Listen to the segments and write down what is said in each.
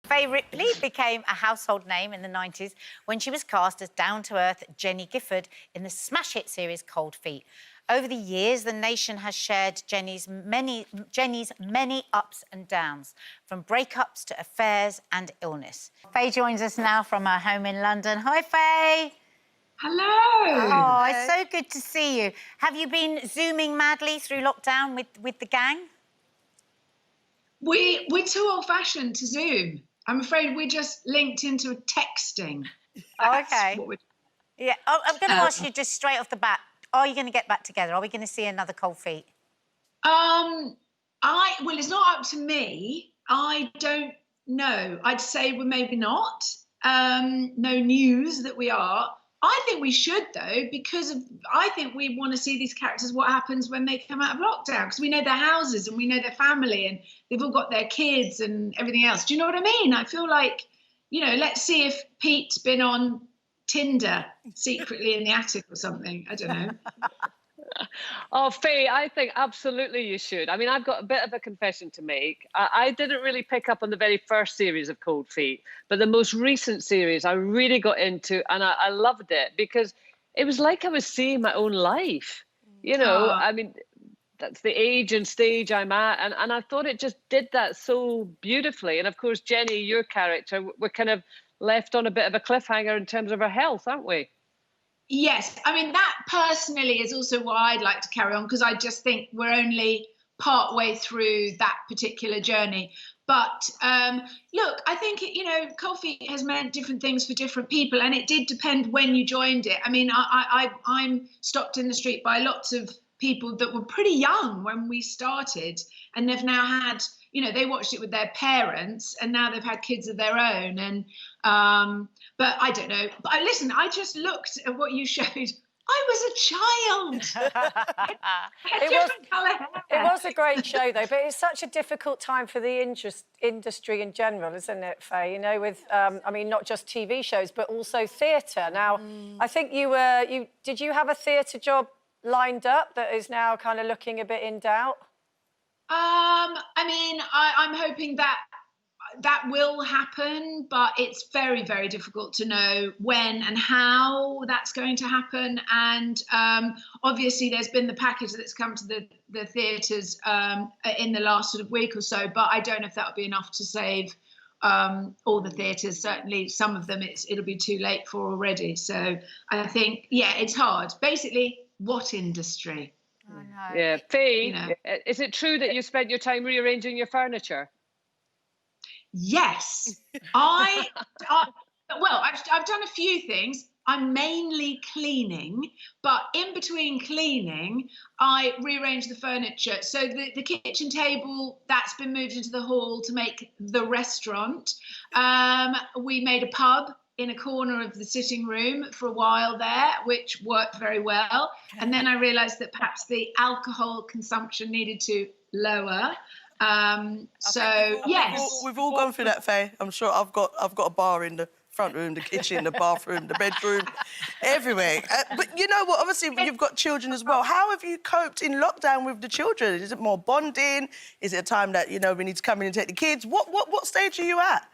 Fay Ripley became a household name in the 90s when she was cast as down-to-earth Jenny Gifford in the smash hit series Cold Feet. Over the years, the nation has shared Jenny's many ups and downs, from breakups to affairs and illness. Fay joins us now from her home in London. Hi, Fay. Hello. Oh, it's so good to see you. Have you been Zooming madly through lockdown with the gang? We're too old-fashioned to Zoom. I'm afraid we're just linked into texting. That's Okay. what we're... Yeah, I'm going to ask you just straight off the bat, are you going to get back together? Are we going to see another Cold Feet? Well, it's not up to me. I don't know. I'd say we're maybe not. No news that we are. I think we should, though, because I think we want to see these characters, what happens when they come out of lockdown, because we know their houses and we know their family and they've all got their kids and everything else. Do you know what I mean? I feel like, let's see if Pete's been on Tinder secretly in the attic or something. I don't know. Oh, Fay, I think absolutely you should. I mean, I've got a bit of a confession to make. I didn't really pick up on the very first series of Cold Feet, but the most recent series I really got into, and I loved it because it was like I was seeing my own life. I mean, that's the age and stage I'm at, and I thought it just did that so beautifully. And of course, Jenny, your character, we're kind of left on a bit of a cliffhanger in terms of her health, aren't we? Yes, I mean, that personally is also why I'd like to carry on, because I just think we're only part way through that particular journey. But look, I think, Cold Feet has meant different things for different people, and it did depend when you joined it. I mean, I'm stopped in the street by lots of people that were pretty young when we started, and they've now had, they watched it with their parents, and now they've had kids of their own. And but I don't know. But listen, I just looked at what you showed. I was a child. It was a great show, though, but it's such a difficult time for the industry in general, isn't it, Fay? With, I mean, not just TV shows, but also theatre. Now, I think did you have a theatre job lined up that is now kind of looking a bit in doubt? I mean, I'm hoping that will happen, but it's very, very difficult to know when and how that's going to happen. And obviously, there's been the package that's come to the theatres in the last sort of week or so, but I don't know if that'll be enough to save all the theatres. Certainly, some of them it'll be too late for already. So I think, yeah, it's hard. Basically, what industry? I know. Yeah, Fay, is it true that you spent your time rearranging your furniture? Yes, well, I've done a few things. I'm mainly cleaning, but in between cleaning, I rearranged the furniture. So the kitchen table, that's been moved into the hall to make the restaurant. We made a pub in a corner of the sitting room for a while there, which worked very well. And then I realised that perhaps the alcohol consumption needed to lower. Yes, we've all gone through that, Fay. I'm sure I've got a bar in the front room, the kitchen, the bathroom, the bedroom, everywhere. But you know what? Obviously, you've got children as well. How have you coped in lockdown with the children? Is it more bonding? Is it a time that we need to come in and take the kids? What stage are you at?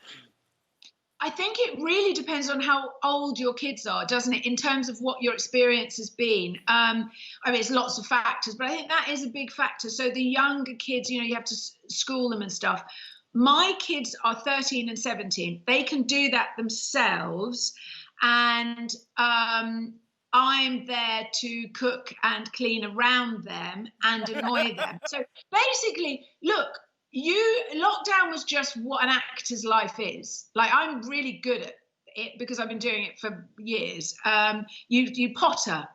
I think it really depends on how old your kids are, doesn't it, in terms of what your experience has been. I mean, it's lots of factors, but I think that is a big factor. So the younger kids, you have to school them and stuff. My kids are 13 and 17. They can do that themselves. And I'm there to cook and clean around them and annoy them. So basically, look, lockdown was just what an actor's life is. Like, I'm really good at it because I've been doing it for years. You potter.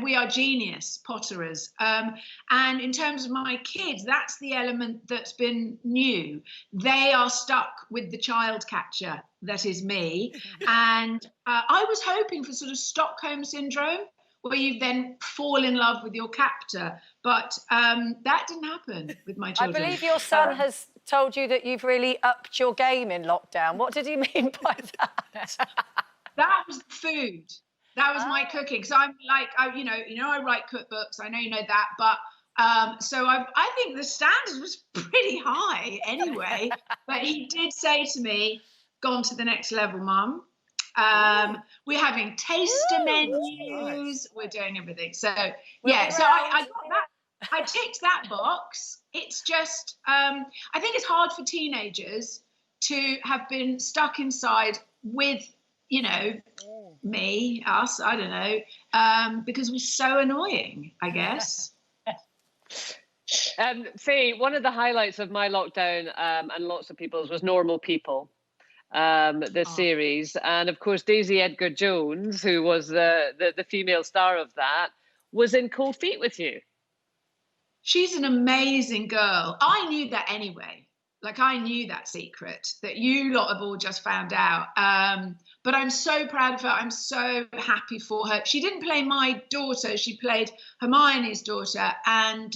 We are genius potterers. And in terms of my kids, that's the element that's been new. They are stuck with the child catcher that is me. And I was hoping for sort of Stockholm syndrome, where you then fall in love with your captor. But that didn't happen with my children. I believe your son has told you that you've really upped your game in lockdown. What did he mean by that? That was the food. That was my cooking. So I'm like, I write cookbooks. I know you know that. But so I think the standard was pretty high anyway. But he did say to me, gone to the next level, Mum. We're having taster menus. Nice. We're doing everything. So yeah, so I got that. I ticked that box. It's just, I think it's hard for teenagers to have been stuck inside with, you know, us, I don't know, because we're so annoying, I guess. Fay, one of the highlights of my lockdown and lots of people's was Normal People, the series. And of course, Daisy Edgar Jones, who was the female star of that, was in Cold Feet with you. She's an amazing girl. I knew that anyway. Like, I knew that secret that you lot have all just found out. But I'm so proud of her. I'm so happy for her. She didn't play my daughter. She played Hermione's daughter. And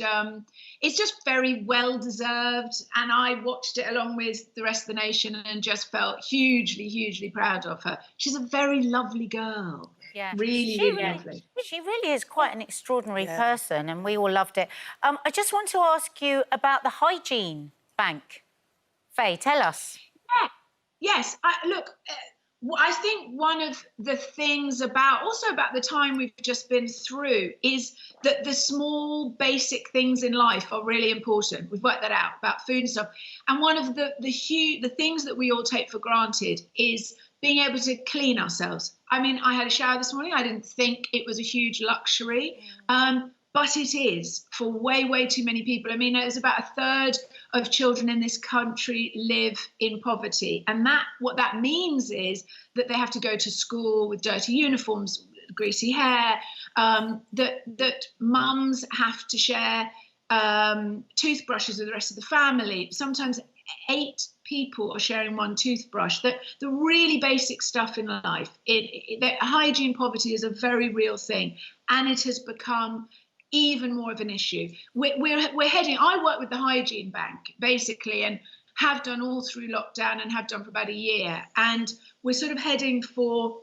it's just very well-deserved. And I watched it along with the rest of the nation and just felt hugely, hugely proud of her. She's a very lovely girl. Yeah, really lovely. She really is quite an extraordinary person, and we all loved it. I just want to ask you about the Hygiene Bank. Fay, tell us. Yeah. Yes, look, I think one of the things about the time we've just been through is that the small basic things in life are really important. We've worked that out about food and stuff. And one of the things that we all take for granted is being able to clean ourselves. I mean, I had a shower this morning. I didn't think it was a huge luxury, but it is for way, way too many people. I mean, there's about a third of children in this country live in poverty. And what that means is that they have to go to school with dirty uniforms, greasy hair, that mums have to share toothbrushes with the rest of the family. Sometimes 8 people are sharing one toothbrush. The really basic stuff in life. Hygiene poverty is a very real thing, and it has become even more of an issue. We're heading. I work with the Hygiene Bank basically, and have done all through lockdown, and have done for about a year. And we're sort of heading for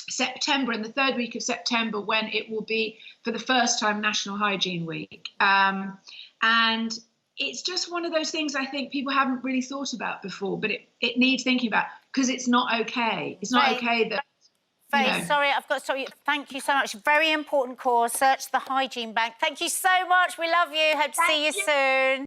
September, in the 3rd week of September, when it will be for the first time National Hygiene Week. And it's just one of those things I think people haven't really thought about before, but it needs thinking about, because it's not okay. It's not okay that... Fay, sorry, I've got to stop you. Thank you so much. Very important cause. Search the Hygiene Bank. Thank you so much. We love you. Hope to see you soon.